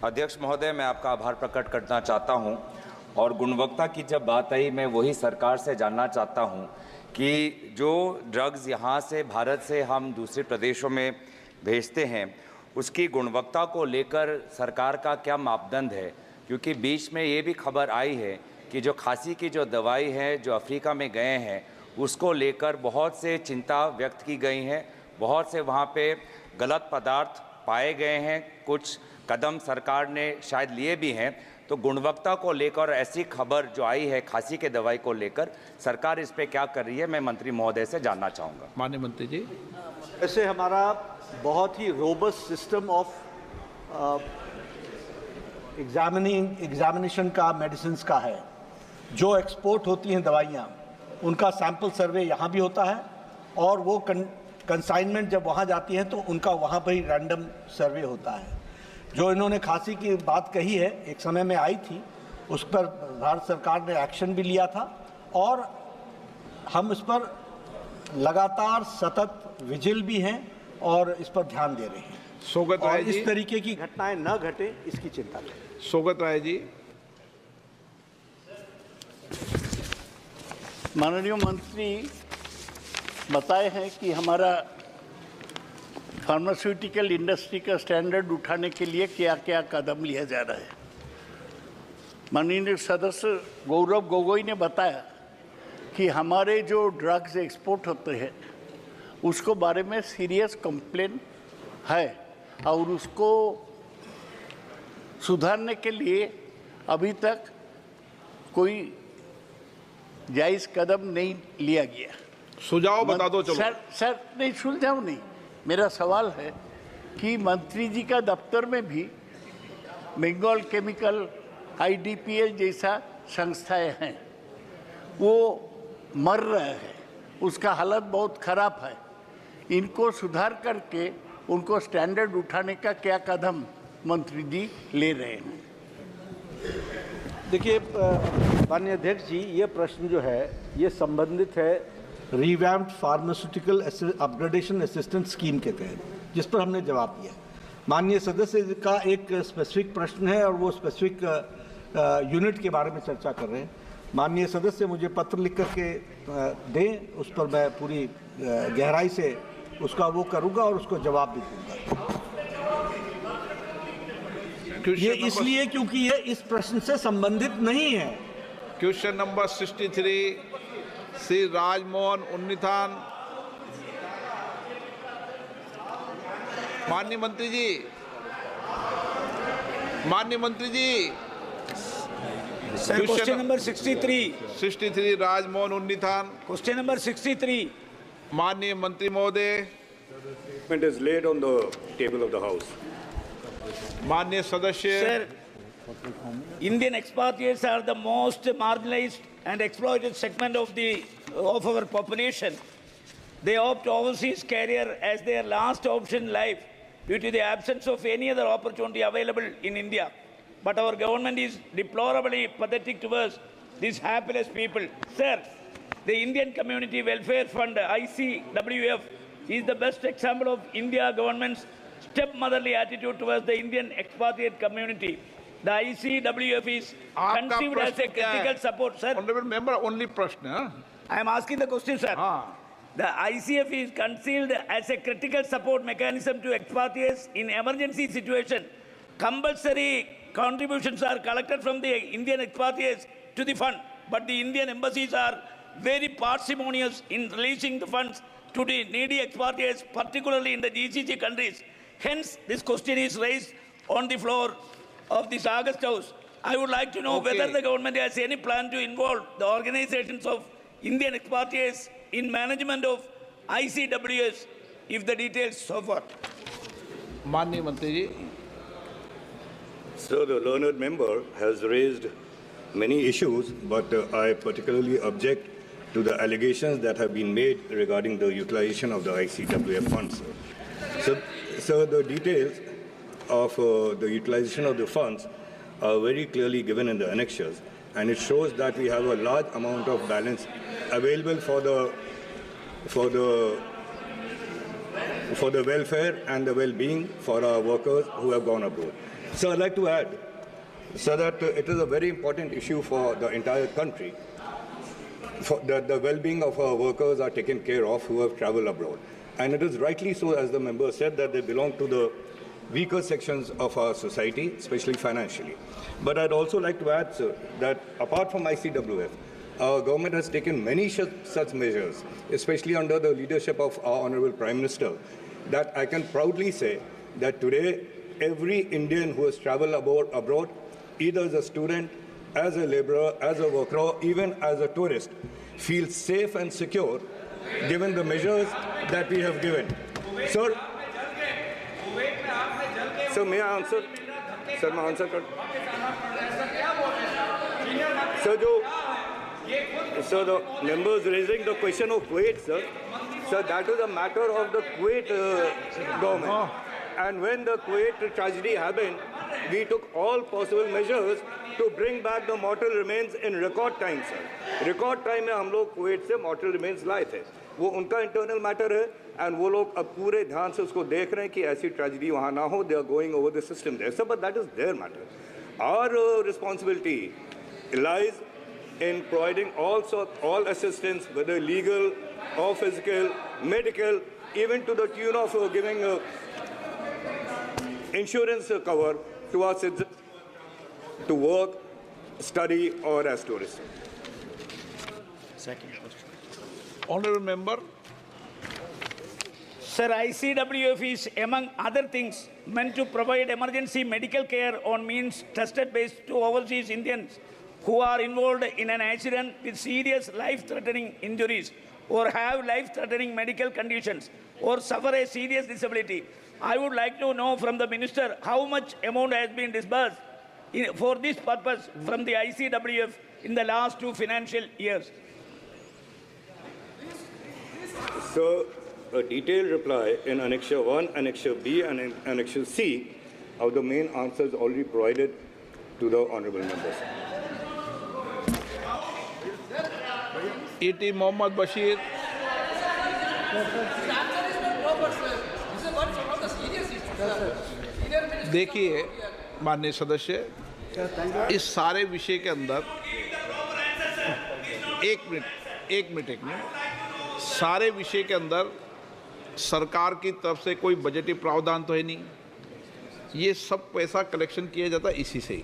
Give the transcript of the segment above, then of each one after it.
अध्यक्ष महोदय, मैं आपका आभार प्रकट करना चाहता हूं और गुणवत्ता की जब बात आई, मैं वही सरकार से जानना चाहता हूं कि जो ड्रग्स यहां से भारत से हम दूसरे प्रदेशों में भेजते हैं उसकी गुणवत्ता को लेकर सरकार का क्या मापदंड है, क्योंकि बीच में ये भी खबर आई है कि जो खांसी की जो दवाई है जो अफ्रीका में गए हैं उसको लेकर बहुत से चिंता व्यक्त की गई है, बहुत से वहाँ पे गलत पदार्थ पाए गए हैं, कुछ कदम सरकार ने शायद लिए भी हैं। तो गुणवत्ता को लेकर ऐसी खबर जो आई है खांसी के दवाई को लेकर, सरकार इस पे क्या कर रही है, मैं मंत्री महोदय से जानना चाहूँगा। माननीय मंत्री जी। ऐसे हमारा बहुत ही रोबस्ट सिस्टम ऑफ एग्जामिनेशन का मेडिसिन का है। जो एक्सपोर्ट होती हैं दवाइयाँ उनका सैंपल सर्वे यहाँ भी होता है और वो कंसाइनमेंट जब वहाँ जाती हैं तो उनका वहाँ पर ही रैंडम सर्वे होता है। जो इन्होंने खांसी की बात कही है, एक समय में आई थी, उस पर भारत सरकार ने एक्शन भी लिया था और हम इस पर लगातार सतत विजिल भी हैं और इस पर ध्यान दे रहे हैं। सौगत राय जी। इस तरीके की घटनाएं न घटे इसकी चिंता करें। सौगत राय जी। माननीय मंत्री बताए हैं कि हमारा फार्मास्यूटिकल इंडस्ट्री का स्टैंडर्ड उठाने के लिए क्या क्या कदम लिया जा रहा है। माननीय सदस्य गौरव गोगोई ने बताया कि हमारे जो ड्रग्स एक्सपोर्ट होते हैं उसको बारे में सीरियस कंप्लेन है और उसको सुधारने के लिए अभी तक कोई जायज़ कदम नहीं लिया गया। सुझाव बता दो। चलो सर नहीं, सुझाव नहीं, मेरा सवाल है कि मंत्री जी का दफ्तर में भी बंगाल केमिकल, IDPL जैसा संस्थाएं हैं, वो मर रहे हैं, उसका हालत बहुत ख़राब है। इनको सुधार करके उनको स्टैंडर्ड उठाने का क्या कदम मंत्री जी ले रहे हैं? देखिए माननीय अध्यक्ष जी, ये प्रश्न जो है ये संबंधित है revamped pharmaceutical upgradation assistance scheme के तहत, जिस पर हमने जवाब दिया। माननीय सदस्य का एक स्पेसिफिक प्रश्न है और वो स्पेसिफिक यूनिट के बारे में चर्चा कर रहे हैं। माननीय सदस्य मुझे पत्र लिख करके दें, उस पर मैं पूरी गहराई से उसका वो करूँगा और उसको जवाब भी दूँगा। ये इसलिए क्योंकि ये इस प्रश्न से संबंधित नहीं है। Question number 63 Shri Rajmohan Unnithan. माननीय मंत्री जी, माननीय मंत्री जी। Question number 63 Rajmohan Unnithan. Question number 63। माननीय मंत्री महोदय। It is laid on the table of the House. माननीय सदस्य। Sir, Indian expatriates are the most marginalized and exploited segment of our population. They opt overseas career as their last option in life due to the absence of any other opportunity available in India. But our government is deplorably pathetic towards these hapless people. Sir, the Indian Community Welfare Fund, ICWF, is the best example of India government's stepmotherly attitude towards the Indian expatriate community. The ICWF is conceived as a critical support, sir. Honorable member, only prashna. I am asking the question, sir. The ICF is conceived as a critical support mechanism to expatriates in emergency situation. Compulsory contributions are collected from the Indian expatriates to the fund, but the Indian embassies are very parsimonious in releasing the funds to the needy expatriates, particularly in the GCC countries. Hence, this question is raised on the floor of this August House. I would like to know whether the government has any plan to involve the organizations of Indian expatriates in management of ICWS, if the details so far. माननीय मंत्री जी। So the learned member has raised many issues, but I particularly object to the allegations that have been made regarding the utilization of the ICWF funds. So the details of the utilization of the funds are very clearly given in the annexures, and it shows that we have a large amount of balance available for the welfare and the well-being for our workers who have gone abroad. So I'd like to add, so that it is a very important issue for the entire country, for the well-being of our workers are taken care of who have traveled abroad. And it is rightly so, as the member said, that they belong to the weaker sections of our society, especially financially. But I'd also like to add, sir, that apart from ICWF, our government has taken many such measures, especially under the leadership of our Honorable Prime Minister, that I can proudly say that today every Indian who has traveled abroad, either as a student, as a laborer, as a worker, or even as a tourist, feels safe and secure given the measures that we have given. Sir, may I answer? Sir, may I answer? Sir, the members raising the question of Kuwait, sir. Sir, that is a matter of the Kuwait government. And when the Kuwait tragedy happened, we took all possible measures to bring back the mortal remains in record time, sir. Record time में हम लोग Kuwait से mortal remains लाए थे. वो उनका internal matter है, and वो लोग अब पूरे ध्यान से उसको देख रहे हैं कि ऐसी tragedy वहाँ ना हो. They are going over the system there, sir. But that is their matter. Our responsibility lies in providing all assistance, whether legal or physical, medical, even to the tune of giving insurance cover to our citizens to work, study, or as tourists. Second question. Honourable member. Sir, ICWF is, among other things, meant to provide emergency medical care on means tested based to overseas Indians who are involved in an accident with serious life-threatening injuries or have life-threatening medical conditions or suffer a serious disability. I would like to know from the Minister how much amount has been disbursed for this purpose from the ICWF in the last 2 financial years. So, a detailed reply in Annexure 1, Annexure B, and in Annexure C of the main answers already provided to the honourable members. E.T. Mohammad Bashir. देखिए माननीय सदस्य, इस सारे विषय के अंदर एक minute सारे विषय के अंदर सरकार की तरफ से कोई बजटीय प्रावधान तो है नहीं. ये सब पैसा कलेक्शन किया जाता है इसी से ही.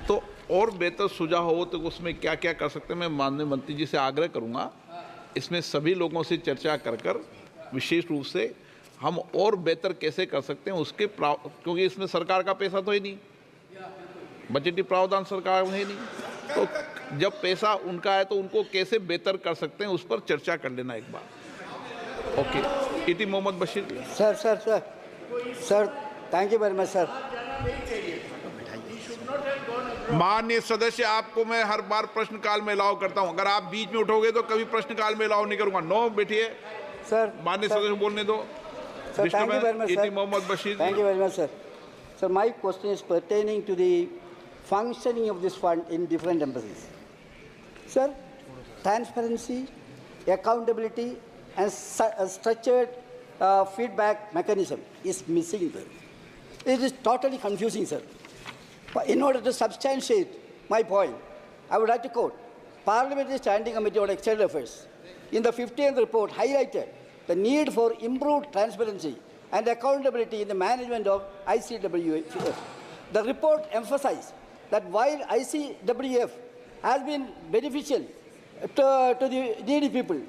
तो और बेहतर सुझाव हो तो उसमें क्या क्या कर सकते हैं, मैं माननीय मंत्री जी से आग्रह करूंगा इसमें सभी लोगों से चर्चा कर विशेष रूप से हम और बेहतर कैसे कर सकते हैं उसके क्योंकि इसमें सरकार का पैसा तो है नहीं, बजटीय प्रावधान सरकार में है नहीं. तो जब पैसा उनका है तो उनको कैसे बेहतर कर सकते हैं उस पर चर्चा कर लेना एक बार. Okay. E.T. Mohammed Basheer. Sir thank you very much sir. माननीय सदस्य, आपको मैं हर बार प्रश्नकाल में अलाउ करता हूं. अगर आप बीच में उठोगे तो कभी प्रश्नकाल में अलाउ नहीं करूंगा. नो बैठिए सर. माननीय सदस्य बोलने दो. Sir, thank you very much, sir. E.T. Mohammad Bashir. Thank you very much, sir. Sir, my question is pertaining to the functioning of this fund in different embassies. Sir, transparency, accountability, and structured feedback mechanism is missing, sir. It is totally confusing, sir. In order to substantiate my point, I would like to quote Parliamentary Standing Committee on External Affairs in the 15th report highlighted the need for improved transparency and accountability in the management of ICWF. The report emphasized that while ICWF has been beneficial to the needy people,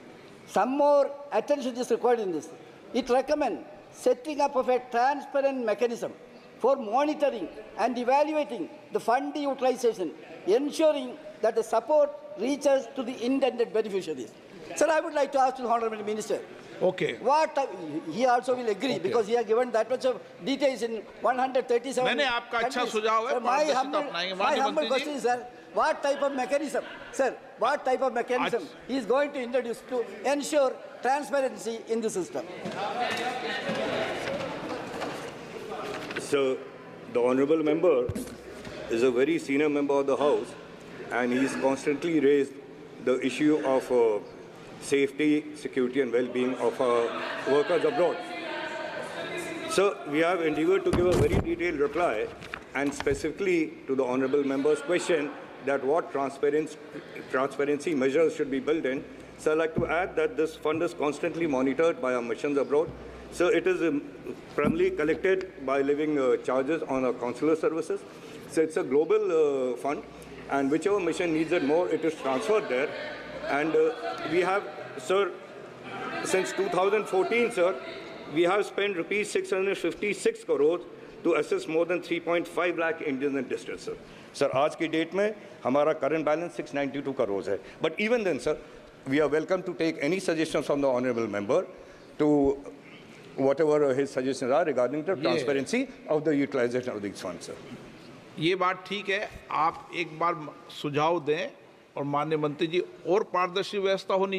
some more attention is required in this. It recommends setting up of a transparent mechanism for monitoring and evaluating the fund utilization, ensuring that the support reaches to the intended beneficiaries. Sir, I would like to ask the Honourable Minister, Okay. he also will agree because he has given that much of details in 137. मैंने आपका अच्छा सुझाव है. My humble question is, sir, what type of mechanism, he is going to introduce to ensure transparency in the system? So, the honourable member is a very senior member of the House, and he's constantly raised the issue of safety, security, and well-being of workers abroad. So, we have endeavoured to give a very detailed reply and specifically to the honourable member's question that what transparency measures should be built in. So I'd like to add that this fund is constantly monitored by our missions abroad. So it is primarily collected by levying charges on our consular services. So it's a global fund, and whichever mission needs it more, it is transferred there. And we have, sir, since 2014, sir, we have spent rupees 656 crores to assist more than 3.5 lakh Indians in distress, sir. Sir, आज की date में हमारा current balance 692 crores है. But even then, sir, we are welcome to take any suggestions from the honourable member to whatever his suggestions are regarding the transparency of the utilization of these funds, sir. ये बात ठीक है, आप एक बार सुझाव दें और माननीय मंत्री जी, और पारदर्शी व्यवस्था होनी